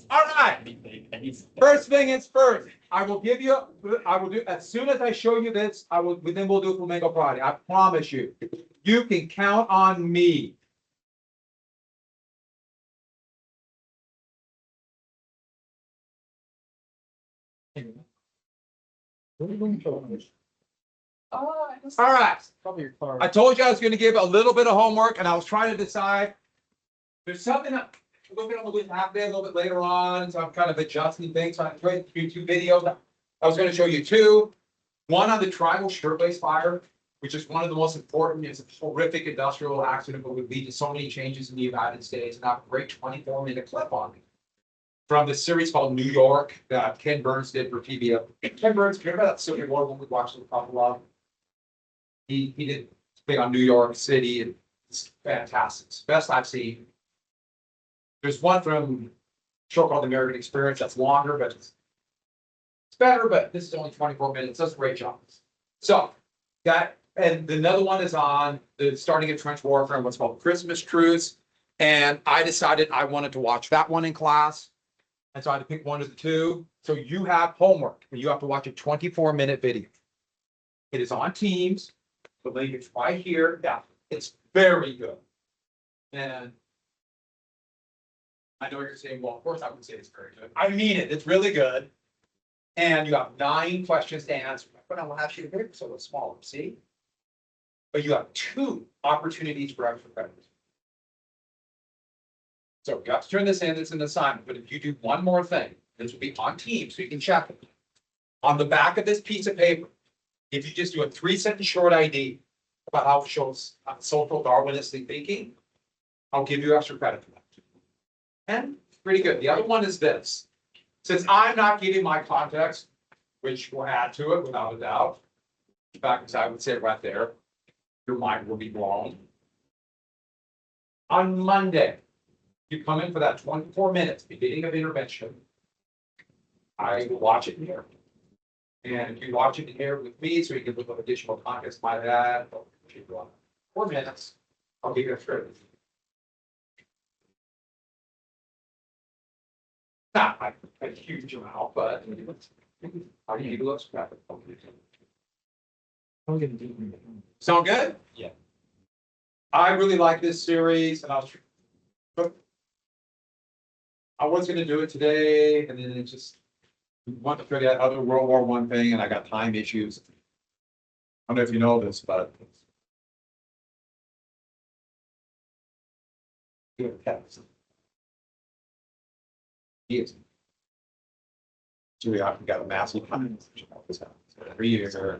All right. First thing is first. I will do, as soon as I show you this, then we'll do Flamingo Friday. I promise you. You can count on me. All right. I told you I was going to give a little bit of homework, and I was trying to decide. There's something a little bit on the half day, a little bit later on, so I'm kind of adjusting things. So I'm going to do two videos. I was going to show you two. One on the tribal shirt-waist fire, which is one of the most important. It's a horrific industrial accident, but would lead to so many changes in the United States. And I have a great 24-minute clip on it from the series called New York that Ken Burns did for PBS. Ken Burns, remember that Civil War one we watched a couple of? He did thing on New York City, and it's fantastic. It's the best I've seen. There's one from a show called The American Experience that's longer, but it's better, but this is only 24 minutes. Does a great job. So that, and another one is on the starting of trench warfare and what's called Christmas truce. And I decided I wanted to watch that one in class. And so I had to pick one of the two. So you have homework, and you have to watch a 24-minute video. It is on Teams. The link is right here. Yeah, it's very good. And I know you're saying, well, of course I would say it's very good. I mean it. It's really good. And you have 9 questions to answer. But I'll ask you to make so it's smaller, see? But you have 2 opportunities for extra credit. So you have to turn this in. It's an assignment. But if you do one more thing, this will be on Teams, so you can check it. On the back of this piece of paper, if you just do a 3-sentence short ID about how it shows social Darwinistic thinking, I'll give you extra credit for that. And pretty good. The other one is this. Since I'm not giving my context, which will add to it without a doubt, in fact, I would say right there, your mind will be blown. On Monday, you come in for that 24 minutes, beginning of intervention. I will watch it here. And you watch it here with me, so you can look at additional context by that. 4 minutes. I'll give you a trip. Not a huge amount, but how do you look? Sound good? Yeah. I really like this series, and I was going to do it today, and then it just want to figure that other World War I thing, and I got time issues. I don't know if you know this, but Yes. So we got a massive every year. Do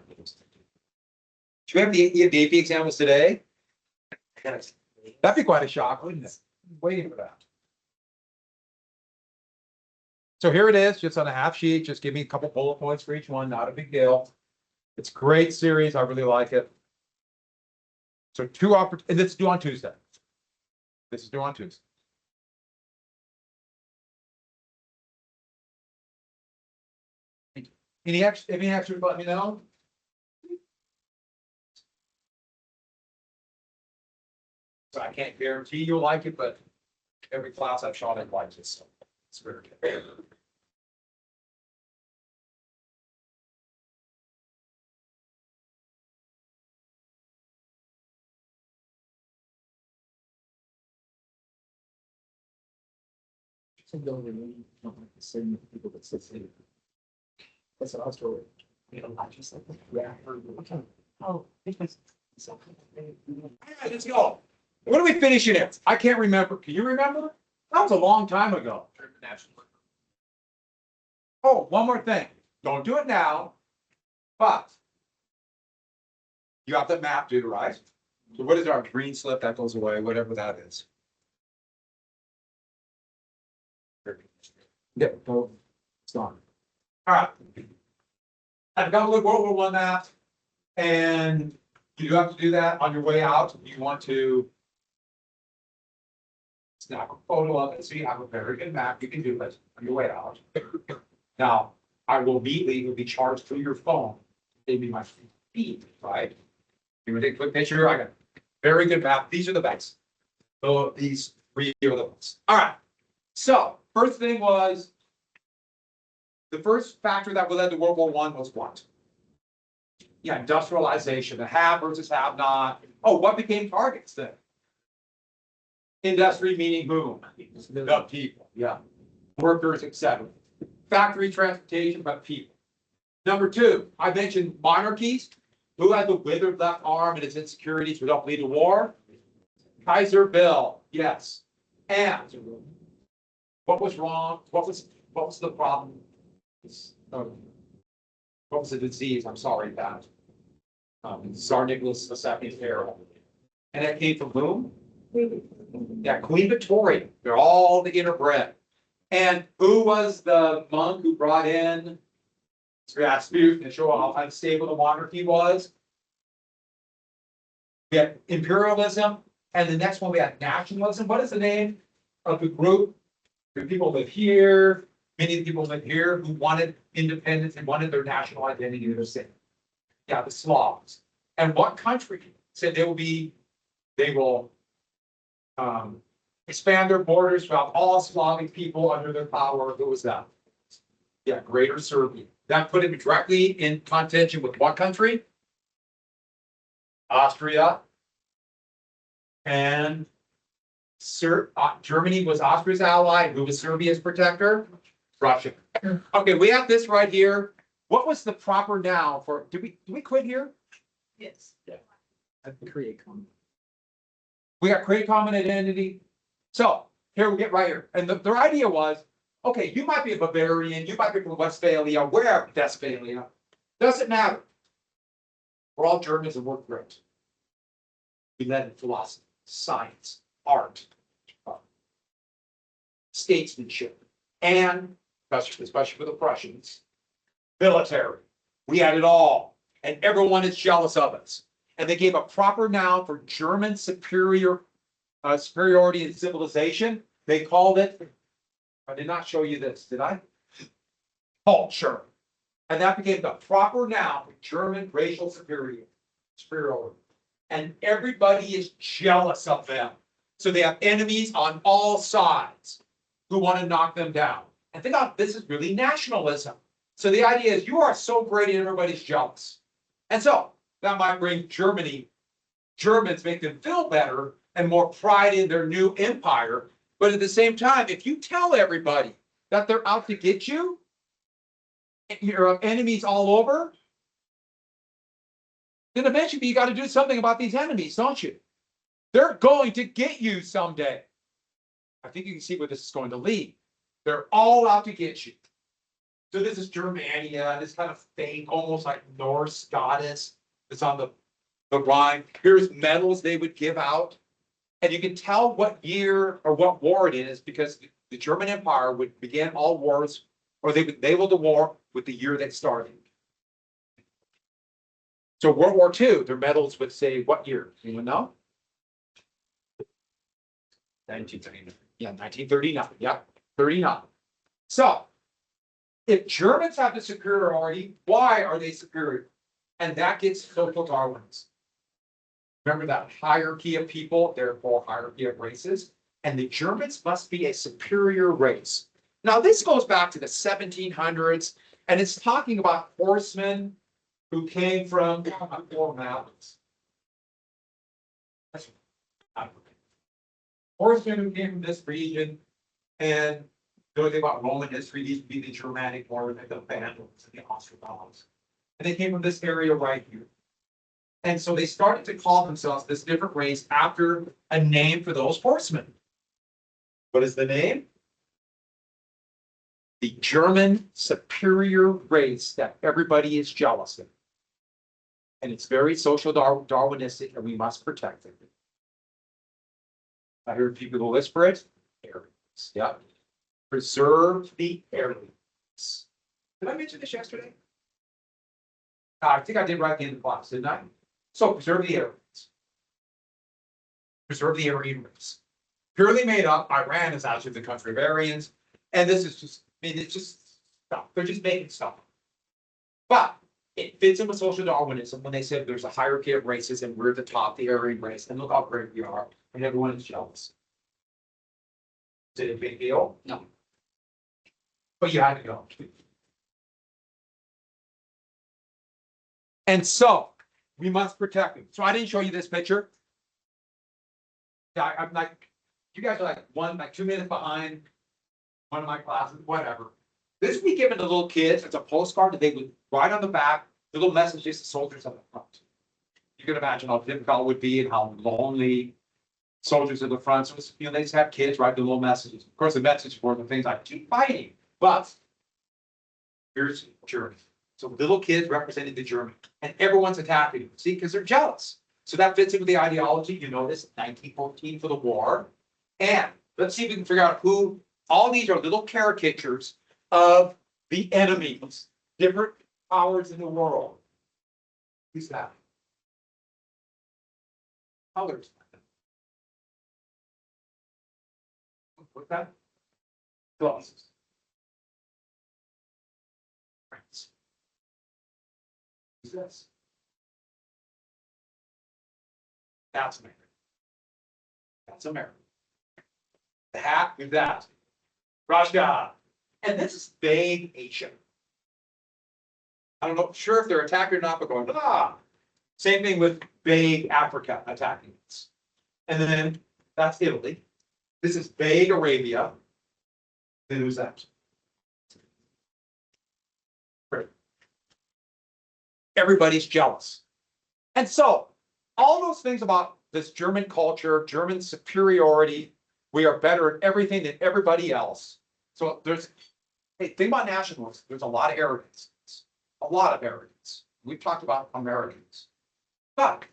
you have the AP exams today? That'd be quite a shock, wouldn't it? Waiting for that. So here it is, just on a half sheet. Just give me a couple bullet points for each one. Not a big deal. It's a great series. I really like it. So and this is due on Tuesday. This is due on Tuesday. Any extras, let me know. So I can't guarantee you'll like it, but every class I've shot it likes it, so it's very good. People that say that's what I was told. Yeah. Oh, all right, let's go. What are we finishing at? I can't remember. Can you remember? That was a long time ago. Oh, one more thing. Don't do it now, but you have the map due, right? So what is our green slip that goes away, whatever that is? Yeah, it's gone. All right. I've got a little World War I map, and you have to do that on your way out. You want to snap a photo of it so you have a very good map. You can do it on your way out. Now, I will immediately will be charged through your phone. Maybe my feed, right? You want to take a quick picture? I got a very good map. These are the best. So these 3 are the best. All right. So First thing was, the first factor that led to World War I was what? Yeah, industrialization, the have versus have not. Oh, what became targets then? Industry meaning whom? The people, yeah. Workers, etc. Factory transportation, but people. Number two, I mentioned monarchies. Who had the withered left arm and its insecurities would help lead to war? Kaiser Bill, yes. And what was wrong? What was the problem? What was the disease? I'm sorry about. Tsar Nicholas II era. And that came from whom? Yeah, Queen Victoria. They're all the interbred. And who was the monk who brought in Rasputin to show how unstable the monarchy was? We had imperialism, and the next one we had nationalism. What is the name of the group? The people live here, many people live here who wanted independence and wanted their national identity in their city. Yeah, the Slavs. And what country said they will expand their borders throughout all Slavic people under their power? Who was that? Yeah, Greater Serbia. That put it directly in contention with what country? Austria. And Germany was Austria's ally. Who was Serbia's protector? Russia. Okay, we have this right here. What was the proper noun for? Did we quit here? Yes. Yeah. Create common. We got create common identity. So here we get right here. And their idea was, okay, you might be a Bavarian, you might be from Westphalia, wherever Westphalia. Doesn't matter. We're all Germans and we're great. We led in philosophy, science, art, statesmanship, and especially for the Prussians, military. We had it all, and everyone is jealous of us. And they gave a proper noun for German superiority in civilization. They called it, I did not show you this, did I? Culture. And that became the proper noun for German racial superiority. And everybody is jealous of them. So they have enemies on all sides who want to knock them down. And think about this is really nationalism. So the idea is you are so great and everybody's jealous. And so that might bring Germans make them feel better and more pride in their new empire. But at the same time, if you tell everybody that they're out to get you, your enemies all over, then eventually you got to do something about these enemies, don't you? They're going to get you someday. I think you can see where this is going to lead. They're all out to get you. So this is Germania, this kind of fake, almost like Norse goddess. It's on the Rhine. Here's medals they would give out. And you can tell what year or what war it is because the German Empire would begin all wars, or they will the war with the year that started. So World War II, their medals would say what year? Anyone know? 1939. Yeah, 1939. Yeah, 39. So if Germans have the superiority, why are they superior? And that gets social Darwinism. Remember that hierarchy of people, therefore hierarchy of races. And the Germans must be a superior race. Now this goes back to the 1700s, and it's talking about horsemen who came from four mountains. Horsemen who came from this region, and knowing about Roman history, these would be the Germanic North and the Vandals and the Ostrogoths. And they came from this area right here. And so they started to call themselves this different race after a name for those horsemen. What is the name? The German superior race that everybody is jealous of. And it's very social Darwinistic, and we must protect it. I heard people whisper it. Aryans. Yep. Preserve the Aryans. Did I mention this yesterday? I think I did right at the end of the class, didn't I? So preserve the Aryans. Preserve the Aryan race. Purely made up. Iran is actually the country of Aryans. And this is just, I mean, it's just stuff. They're just making stuff. But it fits in with social Darwinism when they said there's a hierarchy of races and we're the top, the Aryan race, and look how great we are, and everyone is jealous. Is it a big deal? No. but you had to go. And so we must protect them. So I didn't show you this picture. Yeah, I'm like, you guys are like 2 minutes behind one of my classes, whatever. This we given to little kids. It's a postcard that they would write on the back, the little messages to soldiers at the front. You can imagine how difficult it would be and how lonely soldiers at the front. So it's, they just have kids write the little messages. Of course, the message were the things like keep fighting. But here's Germany. So little kids representing the German, and everyone's attacking them. See, because they're jealous. So that fits in with the ideology. You notice 1914 for the war. And let's see if we can figure out who. All these are little caricatures of the enemies, different powers in the world. Who's that? Colors. What's that? Glasses. France. Who's this? That's America. That's America. The hat, who's that? Russia. And this is vague Asia. I don't know, sure if they're attacking or not, but going, ah. Same thing with vague Africa attacking us. And then that's Italy. This is vague Arabia. Then who's that? Great. Everybody's jealous. And so all those things about this German culture, German superiority, we are better at everything than everybody else. So there's, hey, think about nationalism. There's a lot of arrogance. A lot of arrogance. We've talked about Americans. But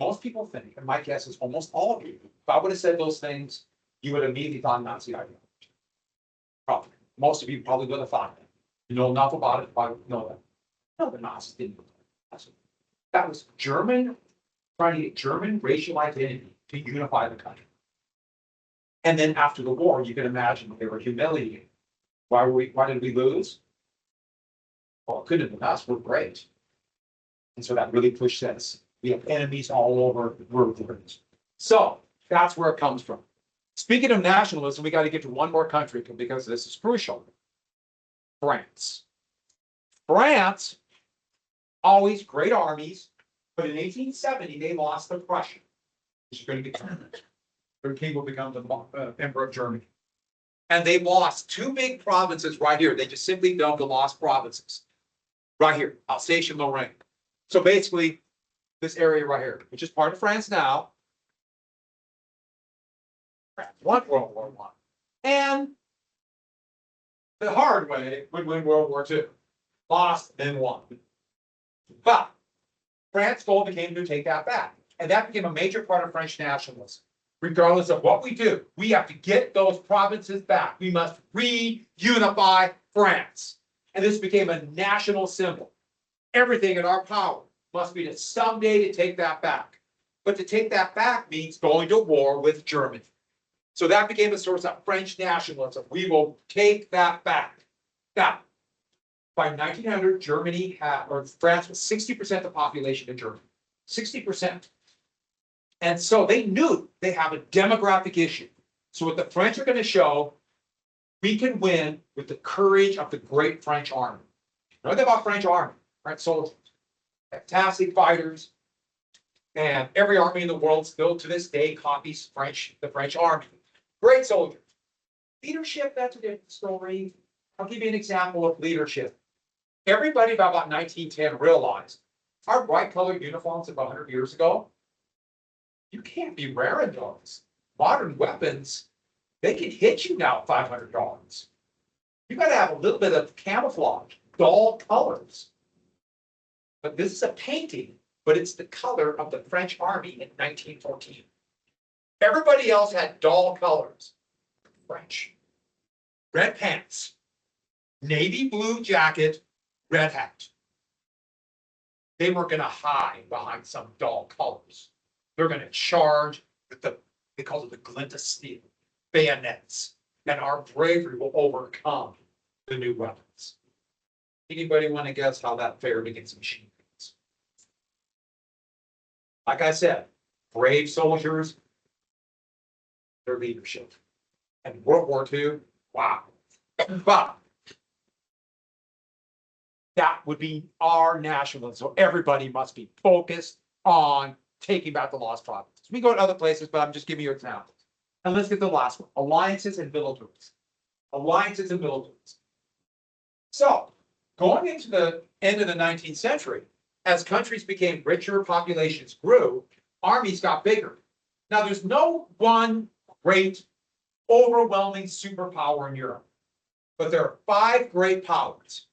most people think, and my guess is almost all of you, if I would have said those things, you would have immediately thought Nazi ideology. Probably. Most of you probably would have thought that. You know enough about it, probably know that. No, the Nazis didn't do that. That was German, trying to get German racial identity to unify the country. And then after the war, you can imagine they were humiliated. Why did we lose? Well, it couldn't have been us, we're great. And so that really pushed us. We have enemies all over the world. So that's where it comes from. Speaking of nationalism, we got to get to one more country because this is crucial. France. France, always great armies, but in 1870, they lost the Prussian, which is going to become their king will become the Emperor of Germany. And they lost two big provinces right here. They just simply dubbed the lost provinces. Right here, Alsace-Lorraine. So basically, this area right here, which is part of France now, France won World War I. And the hard way would win World War II. Lost, then won. But France's goal became to take that back. And that became a major part of French nationalism. Regardless of what we do, we have to get those provinces back. We must reunify France. And this became a national symbol. Everything in our power must be to someday to take that back. But to take that back means going to war with Germany. So that became a source of French nationalism. We will take that back. Now, by 1900, Germany had, or France was 60% the population in Germany. 60%. And so they knew they have a demographic issue. So what the French are going to show, we can win with the courage of the great French army. Know that about French army, French soldiers, fantastic fighters, and every army in the world still to this day copies the French army. Great soldiers. Leadership, that's a different story. I'll give you an example of leadership. Everybody by about 1910 realized our bright colored uniforms about 100 years ago, you can't be wearing those. Modern weapons, they can hit you now at $500. You got to have a little bit of camouflage, dull colors. But this is a painting, but it's the color of the French army in 1914. Everybody else had dull colors. French. Red pants, navy blue jacket, red hat. They weren't going to hide behind some dull colors. They're going to charge with they call it the glint of steel, bayonets, and our bravery will overcome the new weapons. Anybody want to guess how that fared against machine guns? Like I said, brave soldiers, their leadership. And World War II, wow, But that would be our nationalism. So everybody must be focused on taking back the lost provinces. We go to other places, but I'm just giving you examples. And let's get the last one, alliances and militaries. Alliances and militaries. So going into the end of the 19th century, as countries became richer, populations grew, armies got bigger. Now there's no one great, overwhelming superpower in Europe, but there are 5 great powers.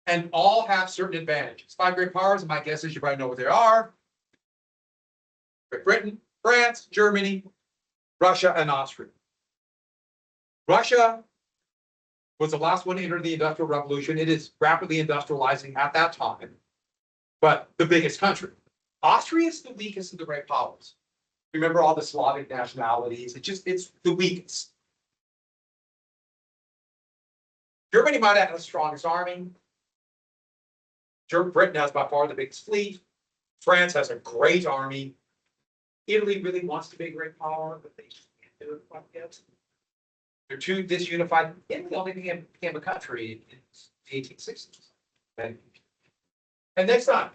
And all have certain advantages. 5 great powers, and my guess is you probably know what they are. Great Britain, France, Germany, Russia, and Austria. Russia was the last one to enter the Industrial Revolution. It is rapidly industrializing at that time, but the biggest country. Austria is the weakest of the great powers. Remember all the Slavic nationalities. It's the weakest. Germany might have the strongest army. Britain has by far the biggest fleet. France has a great army. Italy really wants to be a great power, but they just can't do it quite yet. They're too disunified. Italy only became a country in the 1860s. Okay. And next time,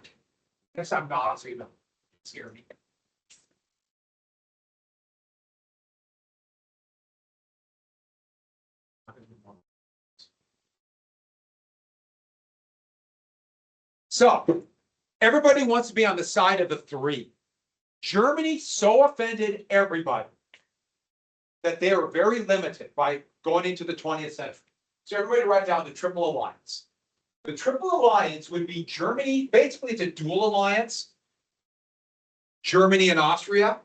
not so you know, scare me. So everybody wants to be on the side of the 3. Germany so offended everybody that they were very limited by going into the 20th century. So everybody write down the Triple Alliance. The Triple Alliance would be Germany, basically it's a dual alliance, Germany and Austria,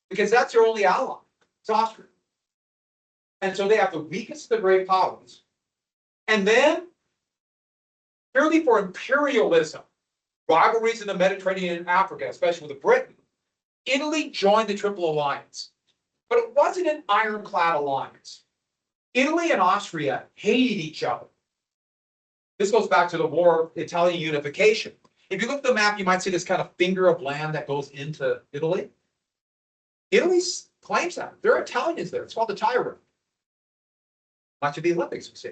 because that's their only ally. It's Austria. And so they have the weakest of the great powers. And then, purely for imperialism, rivalries in the Mediterranean and Africa, especially with Britain, Italy joined the Triple Alliance. But it wasn't an ironclad alliance. Italy and Austria hated each other. This goes back to the War of Italian Unification. If you look at the map, you might see this kind of finger of land that goes into Italy. Italy claims that. There are Italians there. It's called the Tyrol. Much of the Olympics was there.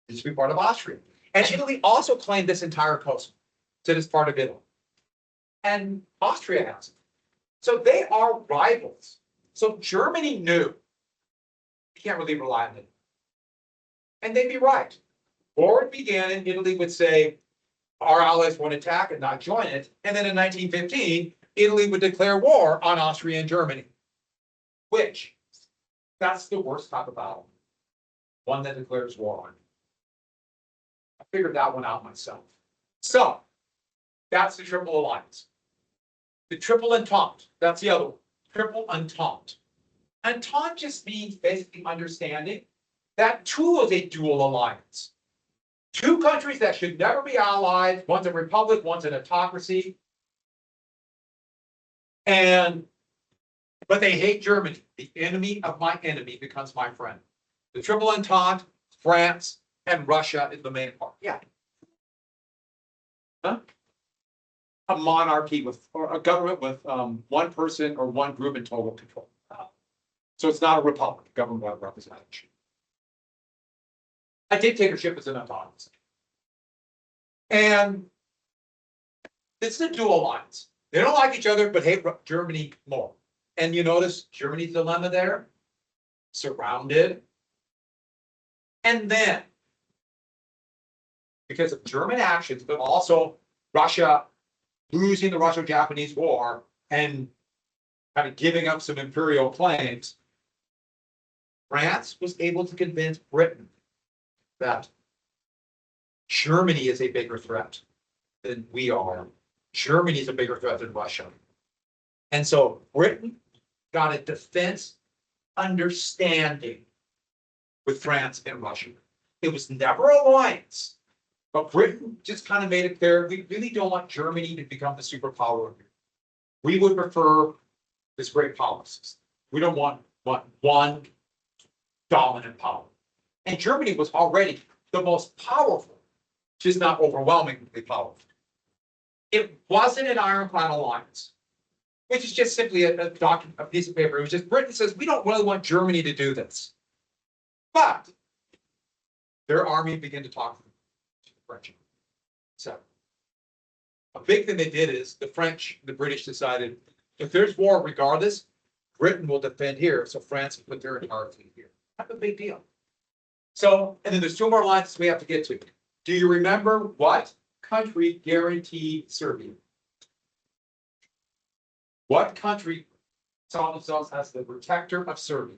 It used to be part of Austria. And Italy also claimed this entire coast. So it's part of Italy. And Austria has it. So they are rivals. So Germany knew you can't really rely on it. And they'd be right. War began and Italy would say, our allies won't attack and not join it. And then in 1915, Italy would declare war on Austria and Germany. Which, that's the worst type of battle. One that declares war on. I figured that one out myself. So, that's the Triple Alliance. The Triple Entente, that's the other one. Triple Entente. Entente just means basically understanding that too is a dual alliance. 2 countries that should never be allies, one's a republic, one's an autocracy. But they hate Germany. The enemy of my enemy becomes my friend. The Triple Entente, France, and Russia is the main part. Yeah. Huh? A monarchy or a government with 1 person or 1 group in total control. So it's not a republic, government by representation. A dictatorship is an autonomous. And it's a dual alliance. They don't like each other, but hate Germany more. And you notice Germany's dilemma there? Surrounded. And then, because of German actions, but also Russia losing the Russo-Japanese War and kind of giving up some imperial claims, France was able to convince Britain that Germany is a bigger threat than we are. Germany is a bigger threat than Russia. And so Britain got a defense understanding with France and Russia. It was never an alliance, but Britain just kind of made it clear we really don't want Germany to become the superpower. We would prefer this great power system. We don't want one dominant power. And Germany was already the most powerful, just not overwhelmingly powerful. It wasn't an ironclad alliance, which is just simply a document, a piece of paper. It was just Britain says, we don't really want Germany to do this. But their army began to talk to the French. So a big thing they did is the British decided if there's war, regardless, Britain will defend here. So France put their entire fleet here. That's a big deal. So, and then there's two more lines we have to get to. Do you remember what country guaranteed Serbia? What country saw themselves as the protector of Serbia?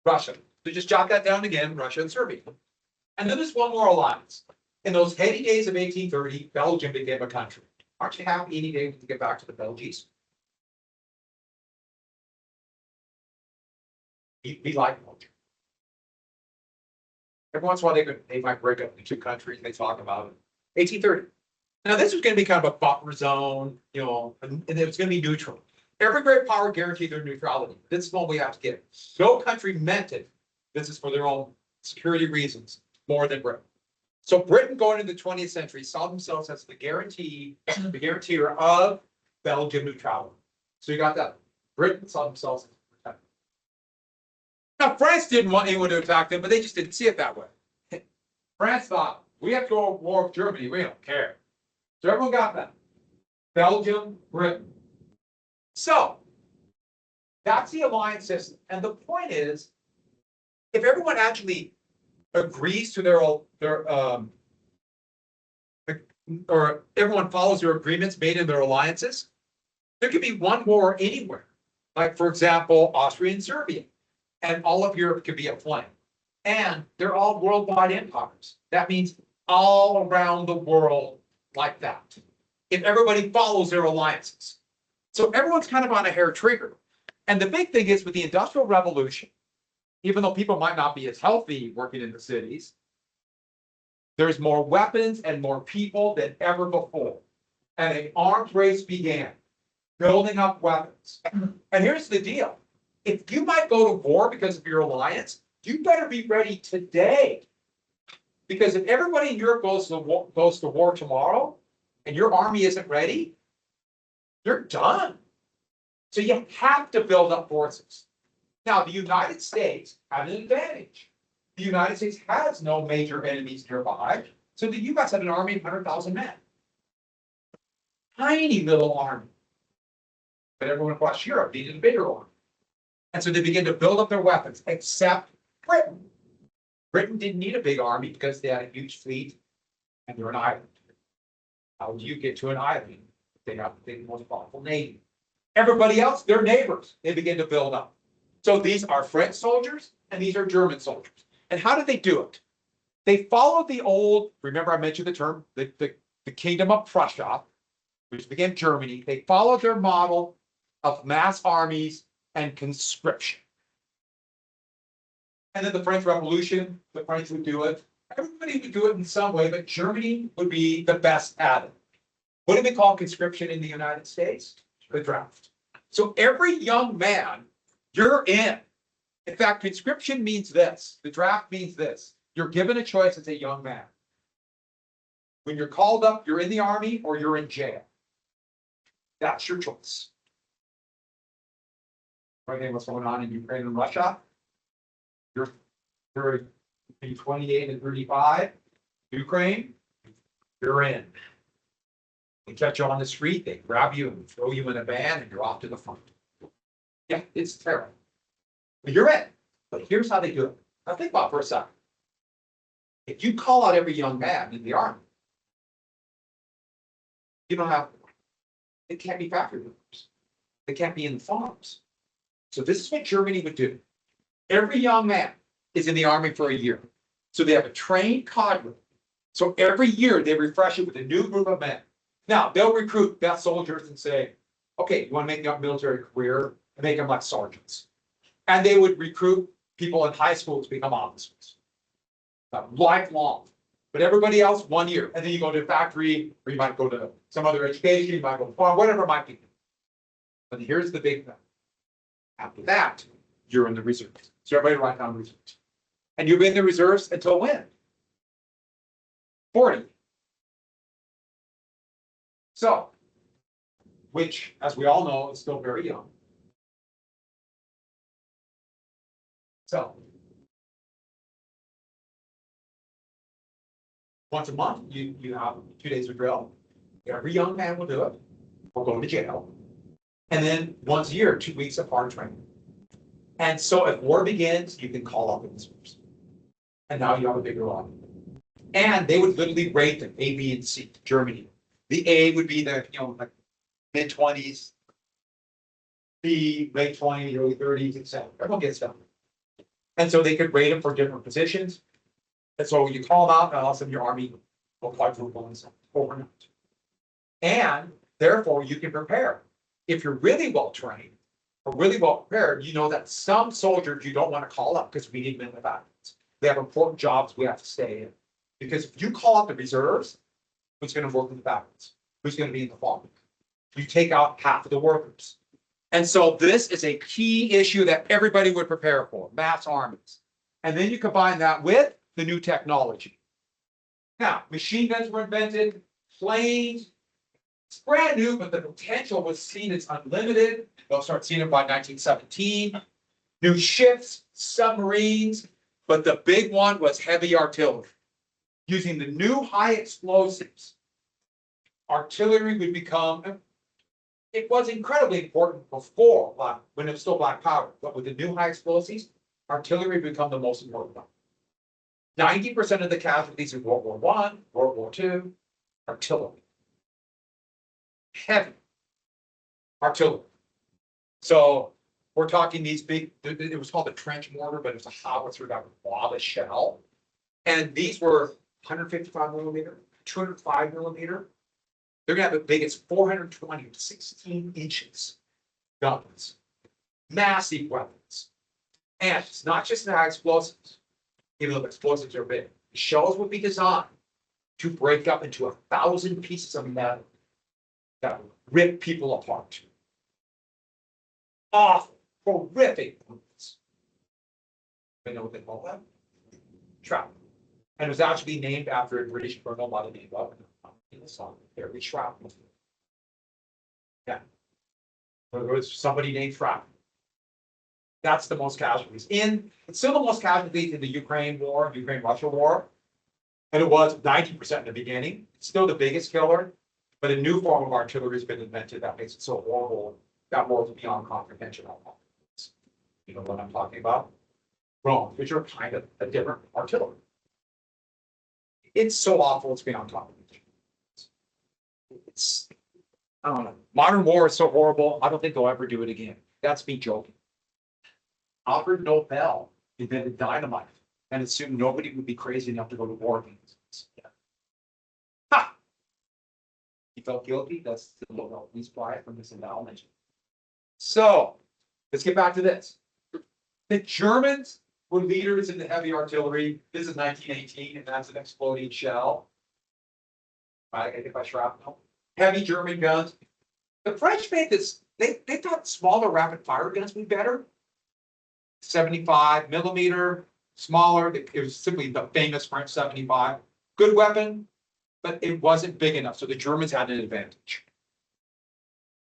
Russia. So just jot that down again, Russia and Serbia. And then there's one more alliance. In those heady days of 1830, Belgium became a country. Aren't you happy any day to get back to the Belgies? We like Belgium. Every once in a while they might break up into two countries. They talk about it. 1830. Now this was going to be kind of a buffer zone, you know, and it was going to be neutral. Every great power guaranteed their neutrality. This is what we have to get. No country meant it. This is for their own security reasons more than Britain. So Britain going into the 20th century saw themselves as the guarantor of Belgian neutrality. So you got that. Britain saw themselves as the protector. Now France didn't want anyone to attack them, but they just didn't see it that way. France thought, we have to go to war with Germany. We don't care. So everyone got that. Belgium, Britain. So that's the alliance system. And the point is, if everyone actually agrees to or everyone follows their agreements made in their alliances, there could be one war anywhere. Like, for example, Austria and Serbia. And all of Europe could be aflame. And they're all worldwide empires. That means all around the world like that. If everybody follows their alliances. So everyone's kind of on a hair trigger. And the big thing is with the Industrial Revolution, even though people might not be as healthy working in the cities, there's more weapons and more people than ever before. And an arms race began, building up weapons. And here's the deal. If you might go to war because of your alliance, you better be ready today. Because if everybody in Europe goes to war tomorrow and your army isn't ready, you're done. So you have to build up forces. Now, the United States had an advantage. The United States has no major enemies nearby. So the US had an army of 100,000 men. Tiny little army. But everyone across Europe needed a bigger army. And so they began to build up their weapons, except Britain. Britain didn't need a big army because they had a huge fleet and they're an island. How do you get to an island? They have the most powerful navy. Everybody else, they're neighbors. They begin to build up. So these are French soldiers and these are German soldiers. And how did they do it? They followed the old, remember I mentioned the term, the kingdom of Prussia, which became Germany. They followed their model of mass armies and conscription. And then the French Revolution, the French would do it. Everybody would do it in some way, but Germany would be the best at it. What do they call conscription in the United States? The draft. So every young man, you're in. In fact, conscription means this. The draft means this. You're given a choice as a young man. When you're called up, you're in the army or you're in jail. That's your choice. Right, what's going on in Ukraine and Russia? You're between 28 and 35. Ukraine, you're in. They catch you on the street, they grab you and throw you in a van and you're off to the front. Yeah, it's terrible. But you're in. But here's how they do it. Now think about it for a second. If you call out every young man in the army, you don't have, it can't be factory workers. They can't be in the farms. So this is what Germany would do. Every young man is in the army for a year. So they have a trained cadre. So every year they refresh it with a new group of men. Now they'll recruit best soldiers and say, okay, you want to make a military career and make them like sergeants. And they would recruit people in high school to become officers. Lifelong. But everybody else 1 year. And then you go to a factory, or you might go to some other education, you might go to farm, whatever it might be. But here's the big thing. After that, you're in the reserves. So everybody write down reserves. And you'll be in the reserves until when? 40. So, which, as we all know, is still very young. So, Once a month, you have 2 days of drill. Every young man will do it, or go to jail. And then once a year, 2 weeks of hard training. And so if war begins, you can call up the reserves. And now you have a bigger army. And they would literally rate them A, B, and C, Germany. The A would be the, like mid-20s, B, late 20s, early 30s, etc. Everyone gets done. And so they could rate them for different positions. And so you call them out, and all of a sudden your army will quadruple in size overnight. And therefore you can prepare. If you're really well trained or really well prepared, you know that some soldiers you don't want to call up because we need men in the battles. They have important jobs we have to stay in. Because if you call up the reserves, who's going to work in the battles? Who's going to be in the farm? You take out half of the workers. And so this is a key issue that everybody would prepare for, mass armies. And then you combine that with the new technology. Now, machine guns were invented, planes. It's brand new, but the potential was seen as unlimited. They'll start seeing it by 1917. New ships, submarines, but the big one was heavy artillery. Using the new high explosives, artillery would become, it was incredibly important before, when it was still black powder, but with the new high explosives, artillery would become the most important one. 90% of the casualties in World War I, World War II, artillery. Heavy artillery. So we're talking these big, it was called a trench mortar, but it was a howitzer that would lob a shell. And these were 155 millimeter, 205 millimeter. They're gonna have the biggest 420 to 16 inches guns, massive weapons. And it's not just the high explosives, even though the explosives are big. The shells would be designed to break up into 1,000 pieces of metal that would rip people apart. Awful, horrific wounds. You know what they call that? Shrapnel. And it was actually named after a British colonel by the name of in the song, Harry Shrapnel. Yeah. There was somebody named Shrapnel. That's the most casualties. It's still the most casualties in the Ukraine-Russia war. And it was 90% in the beginning. It's still the biggest killer, but a new form of artillery has been invented that makes it so horrible. That war is beyond comprehension. You know what I'm talking about? Drones, which are kind of a different artillery. It's so awful, it's beyond comprehension. I don't know. Modern war is so horrible, I don't think they'll ever do it again. That's me joking. Alfred Nobel invented dynamite and assumed nobody would be crazy enough to go to war against us. Ha! He felt guilty. That's the Nobel Peace Prize from this endowment. So let's get back to this. The Germans were leaders in the heavy artillery. This is 1918, and that's an exploding shell. I think by shrapnel. Heavy German guns. The French made this. They thought smaller rapid fire guns would be better. 75 millimeter, smaller. It was simply the famous French 75. Good weapon, but it wasn't big enough. So the Germans had an advantage.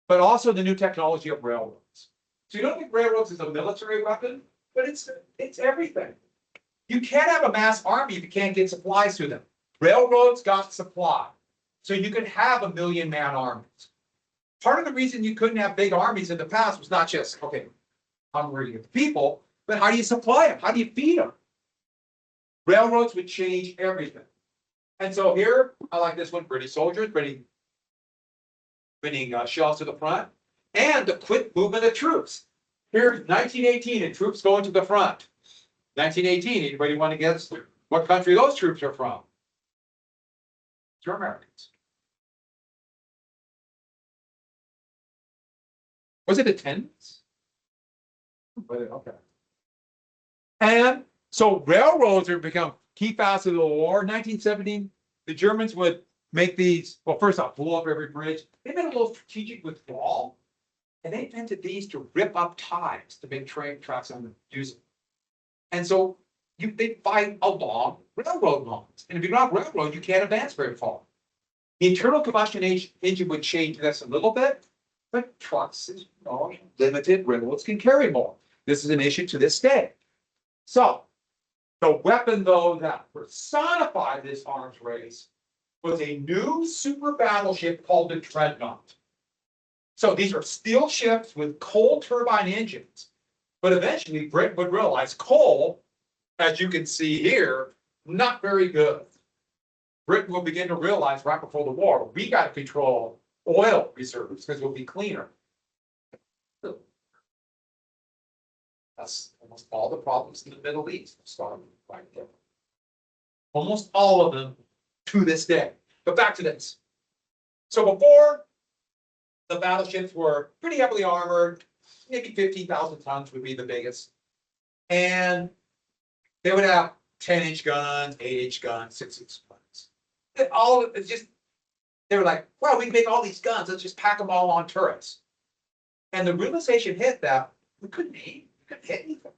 But also the new technology of railroads. So you don't think railroads is a military weapon, but it's everything. You can't have a mass army if you can't get supplies to them. Railroads got supply. So you could have 1 million man armies. Part of the reason you couldn't have big armies in the past was not just, okay, hungry to get the people, but how do you supply them? How do you feed them? Railroads would change everything. And so here, I like this one, British soldiers bringing shells to the front, and the quick movement of troops. Here's 1918, and troops going to the front. 1918, anybody want to guess what country those troops are from? They're Americans. Was it attendance? Okay. And so railroads have become key facets of the war. 1917, the Germans would make these, well, first off, blow up every bridge. They made a little strategic withdrawal, and they invented these to rip up ties to make train tracks unusable. And so they fight along railroad lines. And if you don't have railroad, you can't advance very far. The internal combustion engine would change this a little bit, but trucks, limited, railroads can carry more. This is an issue to this day. So The weapon, though, that personified this arms race was a new super battleship called the Dreadnought. So these are steel ships with coal turbine engines. But eventually, Britain would realize coal, as you can see here, not very good. Britain will begin to realize right before the war, we got to control oil reserves because we'll be cleaner. That's almost all the problems in the Middle East started right there. Almost all of them to this day. But back to this. So before, the battleships were pretty heavily armored, maybe 15,000 tons would be the biggest. And they would have 10-inch guns, 8-inch guns, 6-inch guns. And all of it just, they were like, wow, we can make all these guns, let's just pack them all on turrets. And the realization hit that we couldn't hit anything.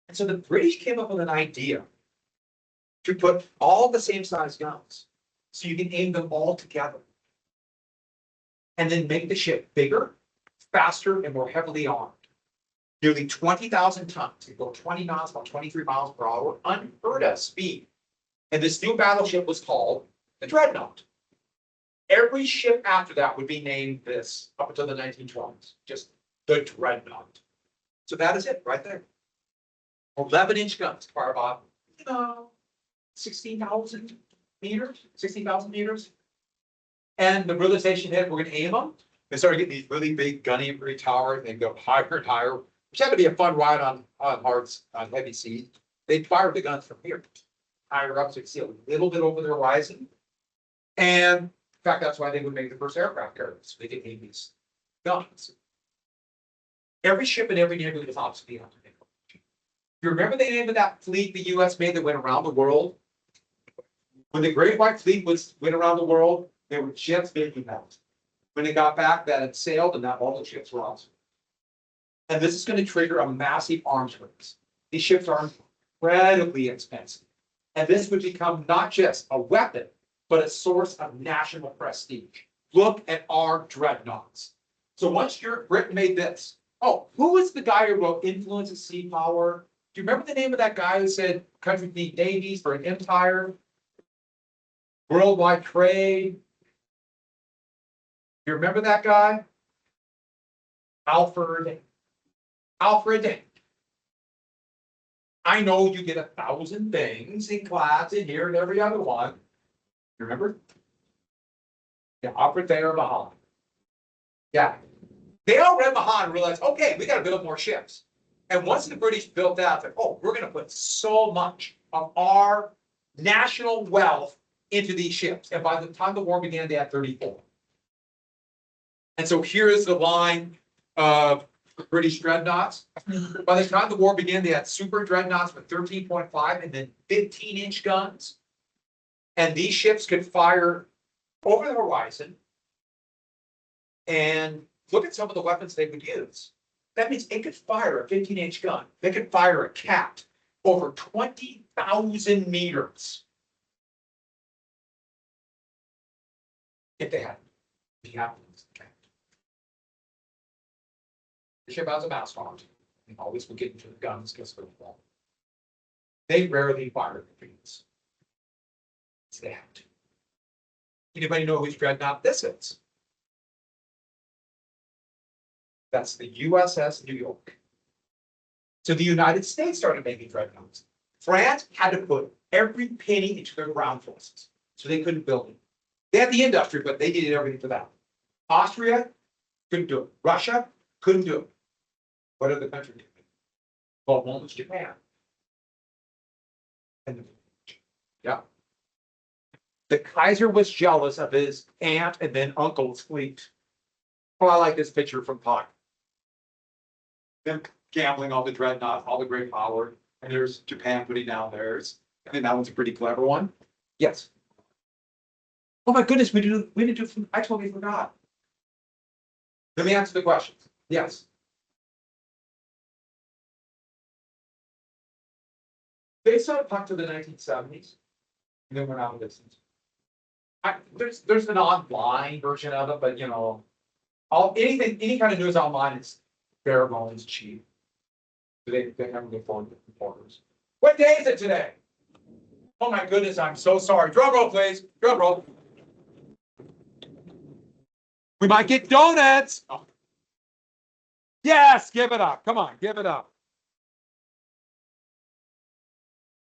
And so the British came up with an idea to put all the same size guns so you can aim them all together. And then make the ship bigger, faster, and more heavily armed. Nearly 20,000 tons. It go 20 knots, about 23 miles per hour, unheard of speed. And this new battleship was called the Dreadnought. Every ship after that would be named this up until the 1920s. Just the Dreadnought. So that is it right there. 11-inch guns, fire about 16,000 meters, 16,000 meters. And the realization hit, we're going to aim them. They started getting these really big gunny towers. They go higher and higher, which had to be a fun ride on heavy seas. They'd fire the guns from here, higher up, so you can see a little bit over the horizon. And in fact, that's why they would make the first aircraft carriers, so they could aim these guns. Every ship in every neighborhood is obsolete. You remember the name of that fleet the U.S. made that went around the world? When the Great White Fleet went around the world, there were ships making that. When they got back, that had sailed, and now all the ships were obsolete. And this is going to trigger a massive arms race. These ships are incredibly expensive. And this would become not just a weapon, but a source of national prestige. Look at our dreadnoughts. So once Britain made this, oh, who was the guy who wrote Influence of Sea Power? Do you remember the name of that guy who said countries need navies for an empire? Worldwide trade. You remember that guy? Alfred. I know you get 1,000 things in class in here and every other one. You remember? Yeah, Alfred Thayer Mahan. Yeah. They all read Mahan and realized, okay, we got to build more ships. And once the British built that, they're, oh, we're going to put so much of our national wealth into these ships. And by the time the war began, they had 34. And so here is the line of British dreadnoughts. By the time the war began, they had super dreadnoughts with 13.5 and then 15-inch guns. And these ships could fire over the horizon. And look at some of the weapons they would use. That means it could fire a 15-inch gun. They could fire a cat over 20,000 meters. If they had the ship has a mast on it. They always would get into the guns because of the wall. They rarely fire the things. They have to. Anybody know whose dreadnought this is? That's the USS New York. So the United States started making dreadnoughts. France had to put every penny into their ground forces, so they couldn't build it. They had the industry, but they needed everything for that. Austria couldn't do it. Russia couldn't do it. What other country did it? Well, one was Japan. And yeah. The Kaiser was jealous of his aunt and then uncle's fleet. Oh, I like this picture from Puck. Them gambling all the dreadnoughts, all the great power, and there's Japan putting down theirs. I think that one's a pretty clever one. Yes. Oh my goodness, we didn't do. I totally forgot. Let me answer the questions. Yes. They started Puck to the 1970s, and then went out of business. There's an online version of it, but you know, any kind of news online is bare bones cheap. They haven't been forward with reporters. What day is it today? Oh my goodness, I'm so sorry. Drum roll, please. Drum roll. We might get donuts. Oh. Yes, give it up. Come on, give it up.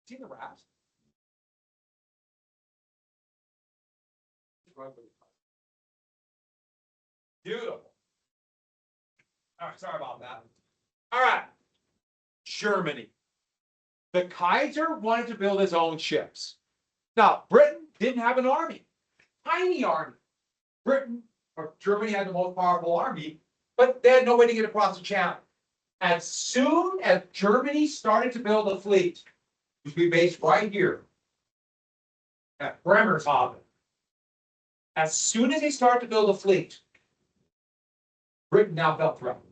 See the rats? Beautiful. All right, sorry about that. All right. Germany. The Kaiser wanted to build his own ships. Now, Britain didn't have an army, tiny army. Britain or Germany had the most powerful army, but they had no way to get across the channel. As soon as Germany started to build a fleet, which we based right here at Bremerhaven, as soon as they started to build a fleet, Britain now felt threatened.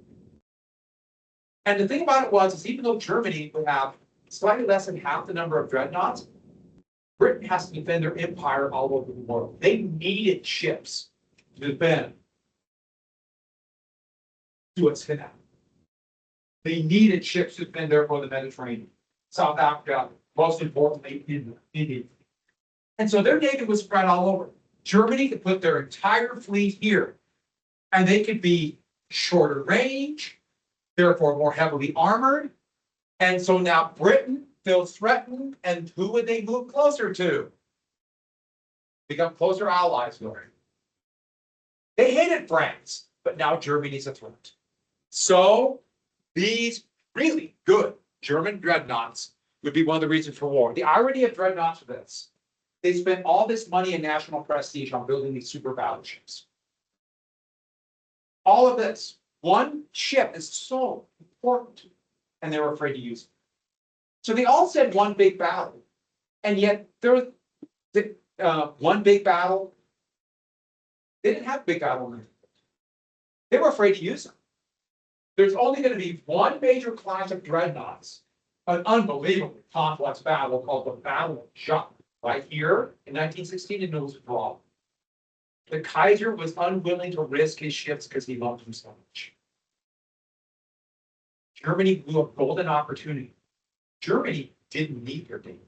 And the thing about it was, is even though Germany would have slightly less than half the number of dreadnoughts, Britain has to defend their empire all over the world. They needed ships to defend Suez Canal. They needed ships to defend therefore the Mediterranean, South Africa, most importantly, India. And so their navy was spread all over. Germany could put their entire fleet here, and they could be shorter range, therefore more heavily armored. And so now Britain feels threatened, and who would they move closer to? Become closer allies with her. They hated France, but now Germany's a threat. So these really good German dreadnoughts would be one of the reasons for war. The irony of dreadnoughts is this. They spent all this money and national prestige on building these super battleships. All of this. One ship is so important, and they were afraid to use it. So they all said one big battle, and yet there was one big battle. They didn't have a big battle. They were afraid to use them. There's only going to be one major clash of dreadnoughts, an unbelievably complex battle called the Battle of Jutta, right here in 1916, and it was a draw. The Kaiser was unwilling to risk his ships because he loved them so much. Germany blew a golden opportunity. Germany didn't need their navy.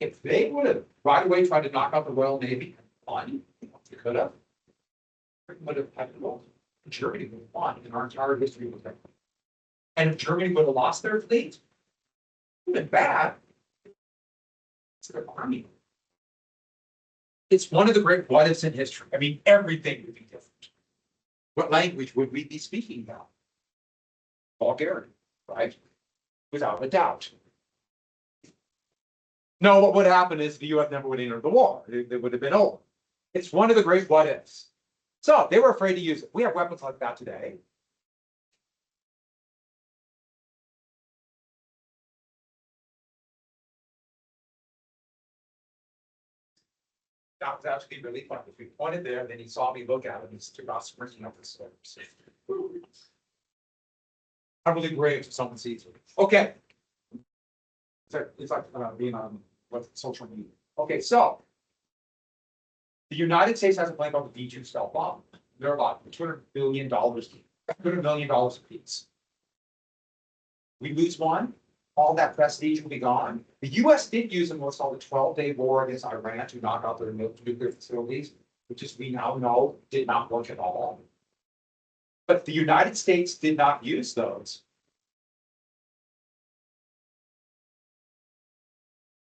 If they would have right away tried to knock out the Royal Navy and won, they could have. Britain would have had to go. Germany would have won, and our entire history was different. And if Germany would have lost their fleet, it would have been bad. It's their army. It's one of the great what ifs in history. I mean, everything would be different. What language would we be speaking now? Bulgarian, right? Without a doubt. No, what would happen is the US never would enter the war. It would have been over. It's one of the great what ifs. So they were afraid to use it. We have weapons like that today. That was actually really fun. If we pointed there, then he saw me look at him, he took off sprinting up the stairs. I'm really great if someone sees it. Okay. It's like being on social media. Okay, so the United States has a plane called the V-2 stealth bomb. They're about $200 billion, $200 million a piece. We lose one, all that prestige will be gone. The US did use in what's called the 12-day war against Iran to knock out their nuclear facilities, which as we now know did not work at all. But the United States did not use those.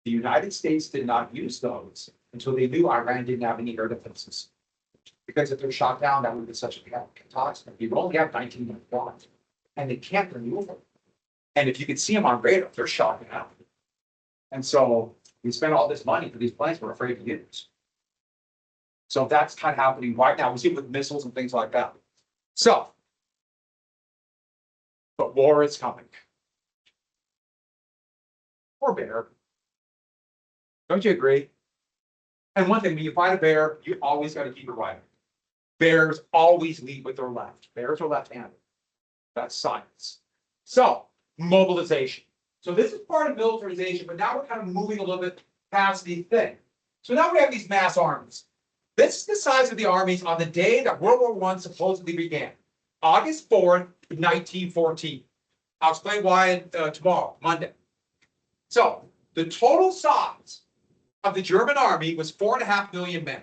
The United States did not use those until they knew Iran didn't have any air defenses. Because if they're shot down, that would be such a catastrophe. You only have 19 minute bombs, and they can't remove them. And if you can see them on radar, they're shot down. And so we spent all this money for these planes we're afraid to use. So that's kind of happening right now. We see it with missiles and things like that. So, but war is coming. Poor bear. Don't you agree? And one thing, when you fight a bear, you always got to keep it right. Bears always lead with their left. Bears are left-handed. That's science. So, mobilization. So this is part of militarization, but now we're kind of moving a little bit past the thing. So now we have these mass armies. This is the size of the armies on the day that World War I supposedly began. August 4th, 1914. I'll explain why tomorrow, Monday. So the total size of the German army was 4.5 million men.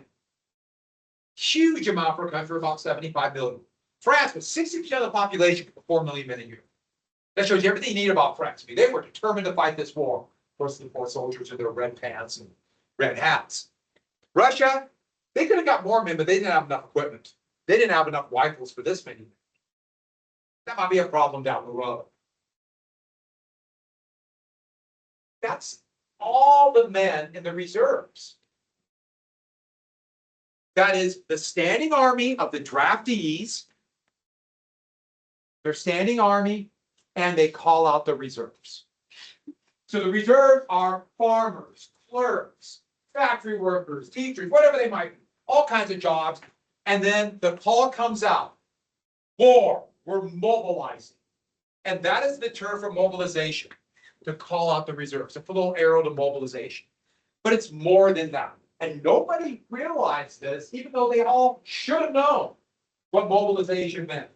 Huge amount for a country of about 75 million. France was 60% of the population with 4 million men a year. That shows you everything you need about France. I mean, they were determined to fight this war. Of course, the poor soldiers with their red pants and red hats. Russia, they could have got more men, but they didn't have enough equipment. They didn't have enough rifles for this many men. That might be a problem down the road. That's all the men in the reserves. That is the standing army of the draftees, their standing army, and they call out the reserves. So the reserves are farmers, clerks, factory workers, teachers, whatever they might be, all kinds of jobs. And then the call comes out, war, we're mobilizing. And that is the term for mobilization, to call out the reserves, a little arrow to mobilization. But it's more than that. And nobody realized this, even though they all should have known what mobilization meant.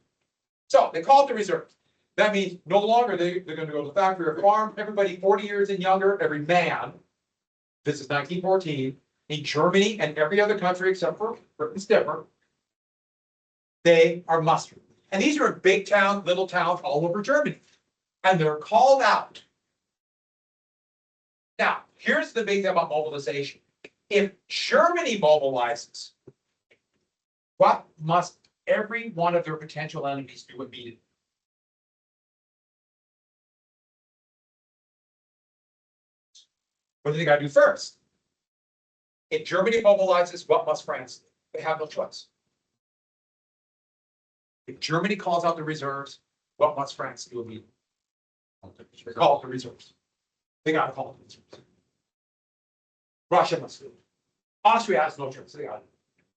So they call it the reserves. That means no longer they're going to go to the factory or farm. Everybody 40 years and younger, every man, this is 1914, in Germany and every other country except for Britain's different, they are mustered. And these are in big towns, little towns all over Germany. And they're called out. Now, here's the big thing about mobilization. If Germany mobilizes, what must every one of their potential enemies do immediately? What do they got to do first? If Germany mobilizes, what must France do? They have no choice. If Germany calls out the reserves, what must France do immediately? Call out the reserves. They got to call it the reserves. Russia must do it. Austria has no choice. They got to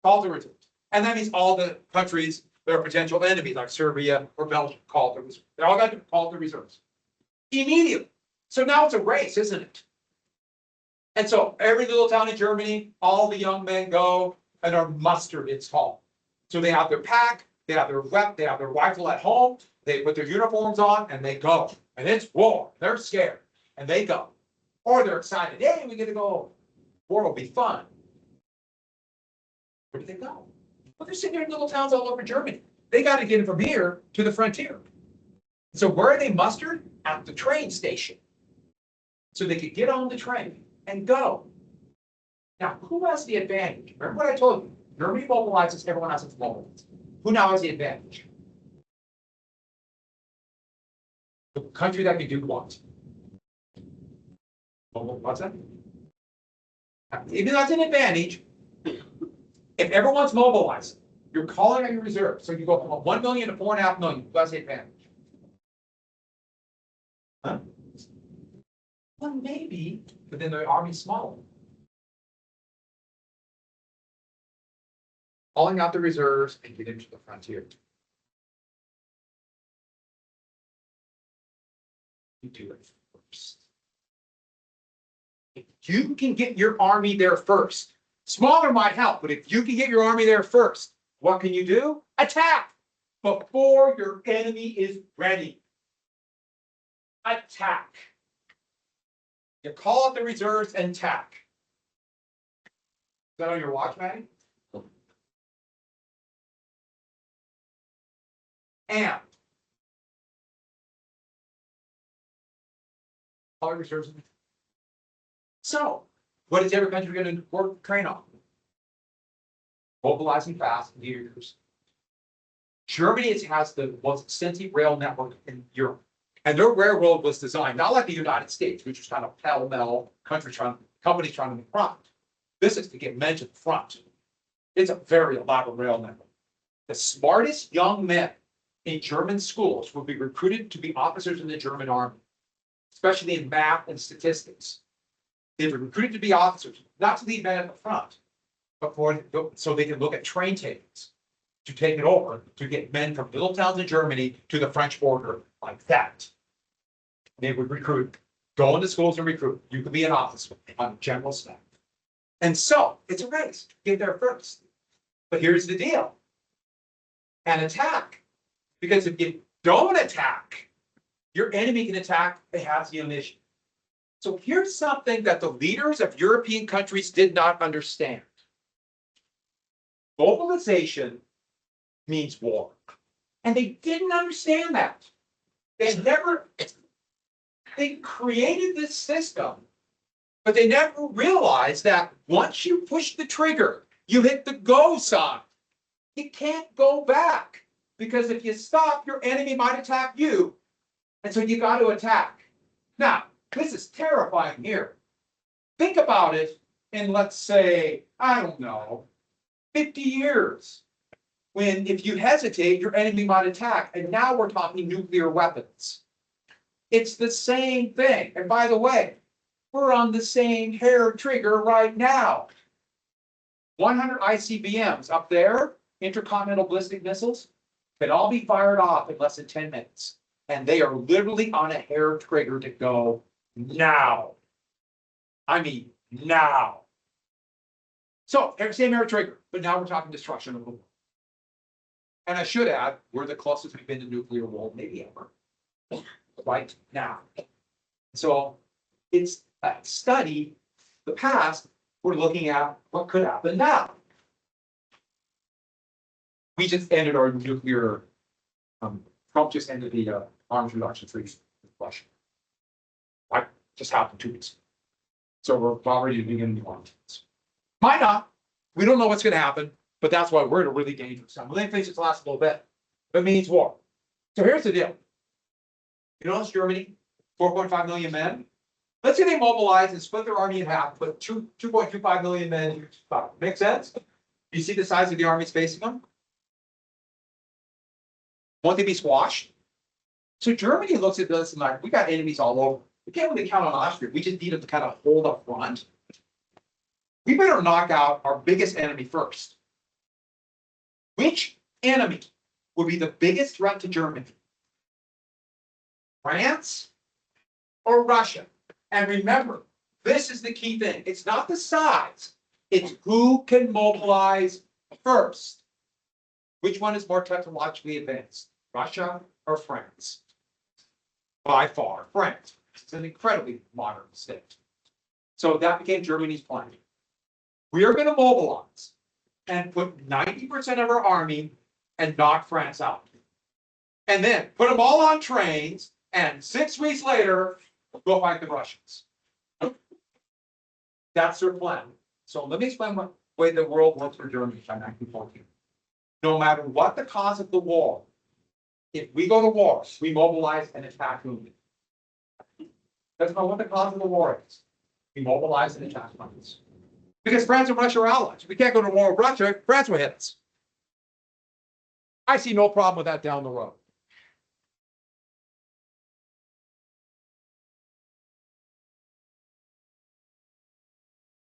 call the reserves. And that means all the countries that are potential enemies, like Serbia or Belgium, call the reserves. They all got to call the reserves immediately. So now it's a race, isn't it? And so every little town in Germany, all the young men go and are mustered, it's called. So they have their pack, they have their weapon, they have their rifle at home, they put their uniforms on and they go. And it's war. They're scared. And they go. Or they're excited. Hey, we get to go. War will be fun. Where do they go? Well, they're sitting there in little towns all over Germany. They got to get from here to the frontier. So where are they mustered? At the train station. So they could get on the train and go. Now, who has the advantage? Remember what I told you? Germany mobilizes, everyone else is mobilized. Who now has the advantage? The country that can do what? What's that? Even that's an advantage. If everyone's mobilized, you're calling on your reserve. So you go from 1 million to 4.5 million. Who has the advantage? Huh? Well, maybe, but then the army's smaller. Calling out the reserves and get into the frontier. You do it first. If you can get your army there first, smaller might help, but if you can get your army there first, what can you do? Attack before your enemy is ready. Attack. You call out the reserves and attack. Is that on your watch, Maddie? And all reserves. So, what is every country going to work train on? Mobilizing fast leaders. Germany has the most extensive rail network in Europe. And their railroad was designed not like the United States, which was kind of pell-mell companies trying to make profit. This is to get men to the front. It's a very elaborate rail network. The smartest young men in German schools will be recruited to be officers in the German army, especially in math and statistics. They were recruited to be officers, not to lead men at the front, but so they can look at train takings to take it over, to get men from little towns in Germany to the French border like that. They would recruit, go into schools and recruit. You could be an officer on general staff. And so it's a race. Get there first. But here's the deal. And attack. Because if you don't attack, your enemy can attack. It has the ammunition. So here's something that the leaders of European countries did not understand. Globalization means war. And they didn't understand that. They created this system, but they never realized that once you push the trigger, you hit the go sign. You can't go back, because if you stop, your enemy might attack you. And so you got to attack. Now, this is terrifying here. Think about it in, let's say, I don't know, 50 years. When if you hesitate, your enemy might attack. And now we're talking nuclear weapons. It's the same thing. And by the way, we're on the same hair trigger right now. 100 ICBMs up there, intercontinental ballistic missiles, can all be fired off in less than 10 minutes. And they are literally on a hair trigger to go now. I mean, now. So, same hair trigger, but now we're talking destruction of the world. And I should add, we're the closest we've been to nuclear war, maybe ever, right now. So it's a study, the past, we're looking at what could happen now. We just ended our nuclear, Trump just ended the arms reduction treaty with Russia. That just happened 2 weeks ago. So we're already beginning the arms. Might not. We don't know what's going to happen, but that's why we're in a really dangerous time. We think things just last a little bit. It means war. So here's the deal. You notice Germany, 4.5 million men. Let's say they mobilize and split their army in half, put 2.25 million men in each spot. Make sense? You see the size of the armies facing them? Won't they be squashed? So Germany looks at this and like, we got enemies all over. We can't really count on Austria. We just need them to kind of hold up front. We better knock out our biggest enemy first. Which enemy would be the biggest threat to Germany? France or Russia? And remember, this is the key thing. It's not the size. It's who can mobilize first. Which one is more technologically advanced? Russia or France? By far, France. It's an incredibly modern state. So that became Germany's plan. We are going to mobilize and put 90% of our army and knock France out. And then put them all on trains, and 6 weeks later, go fight the Russians. That's their plan. So let me explain what way the world works for Germany by 1914. No matter what the cause of the war, if we go to war, we mobilize and attack whom? Doesn't know what the cause of the war is. We mobilize and attack France. Because France and Russia are allies. We can't go to war with Russia. France will hit us. I see no problem with that down the road.